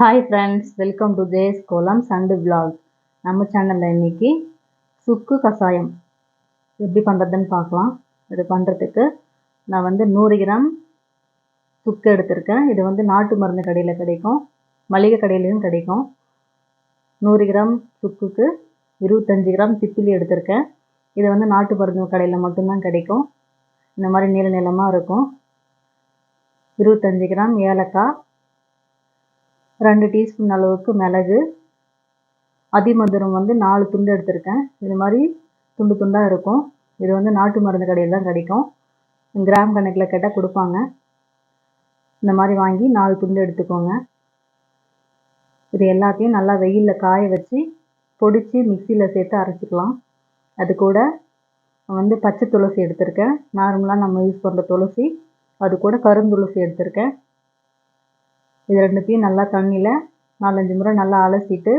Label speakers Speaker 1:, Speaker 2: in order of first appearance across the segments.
Speaker 1: Hi friends, welcome to ஜேஸ் கோலம் சண்டு vlog. நம்ம சேனலில் இன்றைக்கி சுக்கு கஷாயம் எப்படி பண்ணுறதுன்னு பார்க்கலாம். இது பண்ணுறதுக்கு நான் 100 கிராம் சுக்கு எடுத்திருக்கேன். இது நாட்டு மருந்து கடையில் கிடைக்கும், மளிகை கடையிலையும் கிடைக்கும். 100 கிராம் சுக்குக்கு 25 கிராம் திப்பிலி எடுத்திருக்கேன். இது நாட்டு மருந்து கடையில் மட்டும்தான் கிடைக்கும். இந்த மாதிரி நீள நீளமாக இருக்கும். 25 கிராம் ஏலக்காய், 2 டீஸ்பூன் அளவுக்கு மிளகு, அதிமதுரம் 4 துண்டு எடுத்திருக்கேன். இது மாதிரி துண்டு துண்டாக இருக்கும். இது நாட்டு மருந்து கடையில் தான் கிடைக்கும். கிராம் கணக்கில் கேட்டால் கொடுப்பாங்க. இந்த மாதிரி வாங்கி 4 துண்டு எடுத்துக்கோங்க. இது எல்லாத்தையும் நல்லா வெயிலில் காய வச்சு பொடிச்சு மிக்சியில் சேர்த்து அரைச்சிக்கலாம். அது கூட பச்சை துளசி எடுத்திருக்கேன். நார்மலாக நம்ம யூஸ் பண்ணுற துளசி. அது கூட கருந்துளசி எடுத்திருக்கேன். இது ரெண்டுத்தையும் நல்லா தண்ணியில் 4-5 முறை நல்லா அலசிட்டு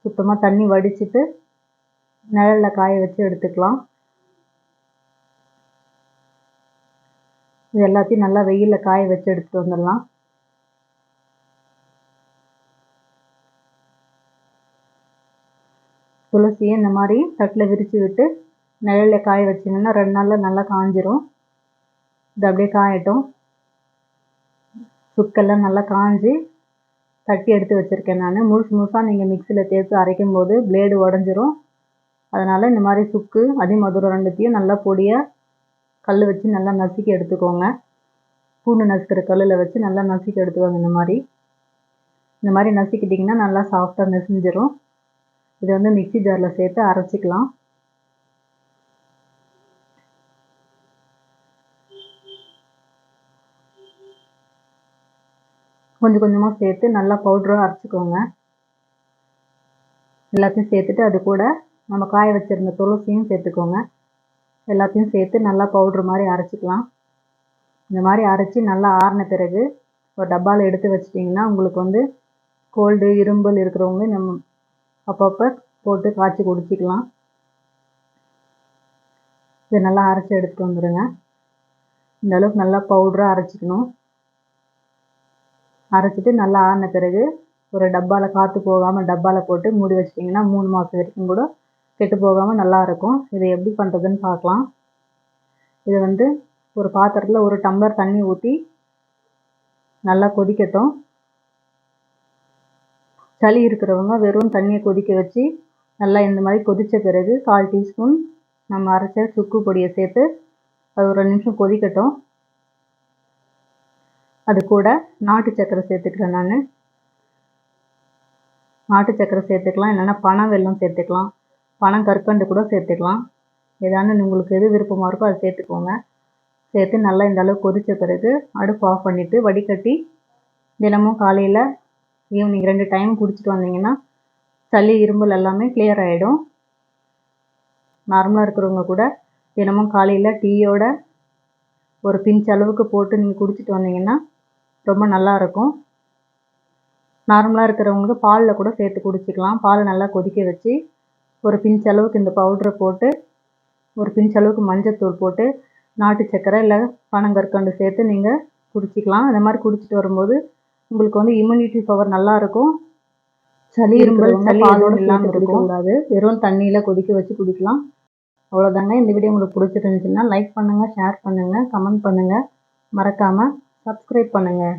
Speaker 1: சுத்தமாக தண்ணி வடிச்சிட்டு நிழலில் காய வச்சு எடுத்துக்கலாம். இது எல்லாத்தையும் நல்லா வெயிலில் காய வச்சு எடுத்துகிட்டு வந்துடலாம். துளசியை இந்த மாதிரி தட்டில் விரித்து விட்டு நிழலில் காய வச்சிங்கன்னா 2 நாளில் நல்லா காஞ்சிரும். இது அப்படியே காயட்டும். சுக்கெல்லாம் நல்லா காஞ்சி தட்டி எடுத்து வச்சுருக்கேன். நான் முழுசாக நீங்கள் மிக்சியில் சேர்த்து அரைக்கும் போது பிளேடு உடஞ்சிரும். அதனால் இந்த மாதிரி சுக்கு அதிமதுரம் ரெண்டுத்தையும் நல்லா பொடியாக கல் வச்சு நல்லா நசுக்கி எடுத்துக்கோங்க. பூண்டு நசுக்கிற கல்லில் வச்சு நல்லா நசுக்கி எடுத்துக்கோங்க. இந்த மாதிரி நசுக்கிட்டிங்கன்னா நல்லா சாஃப்டாக நெசிஞ்சிரும். இதை மிக்சி ஜாரில் சேர்த்து அரைச்சிக்கலாம். கொஞ்சம் கொஞ்சமாக சேர்த்து நல்லா பவுடராக அரைச்சிக்கோங்க. எல்லாத்தையும் சேர்த்துட்டு அது கூட நம்ம காய வச்சுருந்த துளசியும் சேர்த்துக்கோங்க. எல்லாத்தையும் சேர்த்து நல்லா பவுட்ரு மாதிரி அரைச்சிக்கலாம். இந்த மாதிரி அரைச்சி நல்லா ஆறின பிறகு ஒரு டப்பாவில் எடுத்து வச்சிட்டிங்கன்னா உங்களுக்கு கோல்டு இரும்பல் இருக்கிறவங்க நம்ம அப்பப்போ போட்டு காய்ச்சி குடிச்சிக்கலாம். இது நல்லா அரைச்சி எடுத்துகிட்டு வந்துடுங்க. இந்த அளவுக்கு நல்லா பவுடராக அரைச்சிக்கணும். அரைச்சிட்டு நல்லா ஆறின பிறகு ஒரு டப்பாவில் காற்று போகாமல் டப்பாவில் போட்டு மூடி வச்சிட்டிங்கன்னா 3 மாதம் வரைக்கும் கூட கெட்டு போகாமல் நல்லாயிருக்கும். இதை எப்படி பண்ணுறதுன்னு பார்க்கலாம். இது ஒரு பாத்திரத்தில் 1 டம்ளர் தண்ணி ஊற்றி நல்லா கொதிக்கட்டும். சளி இருக்கிறவங்க வெறும் தண்ணியை கொதிக்க வச்சு நல்லா இந்த மாதிரி கொதித்த பிறகு 1/4 டீஸ்பூன் நம்ம அரைச்ச சுக்கு பொடியை சேர்த்து அது ஒரு 2 நிமிஷம் கொதிக்கட்டும். அது கூட நாட்டு சர்க்கரை சேர்த்துக்கிறேன். நான் நாட்டு சர்க்கரை சேர்த்துக்கலாம், இல்லைன்னா பனை வெல்லம் சேர்த்துக்கலாம், பனம் கற்கண்டு கூட சேர்த்துக்கலாம். ஏதானு உங்களுக்கு எது விருப்பமாக இருக்கோ அதை சேர்த்துக்கோங்க. சேர்த்து நல்லா இந்த அளவு கொதித்த பிறகு அடுப்பு ஆஃப் பண்ணிவிட்டு வடிகட்டி தினமும் காலையில் ஈவினிங் 2 டைம் குடிச்சிட்டு வந்தீங்கன்னா சளி இருமல் எல்லாமே கிளியர் ஆகிடும். நார்மலாக இருக்கிறவங்க கூட தினமும் காலையில் டீயோட ஒரு பிஞ்ச் அளவுக்கு போட்டு நீங்கள் குடிச்சிட்டு வந்தீங்கன்னா ரொம்ப நல்லாயிருக்கும். நார்மலாக இருக்கிறவங்களுக்கு பாலில் கூட சேர்த்து குடிச்சிக்கலாம். பால் நல்லா கொதிக்க வச்சு ஒரு பிஞ்ச் அளவுக்கு இந்த பவுட்ரை போட்டு ஒரு பிஞ்ச் அளவுக்கு மஞ்சத்தூள் போட்டு நாட்டு சர்க்கரை இல்லை பனங்கற்கண்டு சேர்த்து நீங்கள் குடிச்சிக்கலாம். இந்த மாதிரி குடிச்சிட்டு வரும்போது உங்களுக்கு இம்யூனிட்டி பவர் நல்லாயிருக்கும். சளி இருமல் பாலோடு இல்லாமல் இருக்கக்கூடாது. வெறும் தண்ணியில் கொதிக்க வச்சு குடிக்கலாம். அவ்வளோதாங்க. இந்த வீடியோ உங்களுக்கு பிடிச்சிருந்துச்சுன்னா லைக் பண்ணுங்கள், ஷேர் பண்ணுங்கள், கமெண்ட் பண்ணுங்கள். மறக்காமல் சப்ஸ்கிரைப் பண்ணுங்கள்.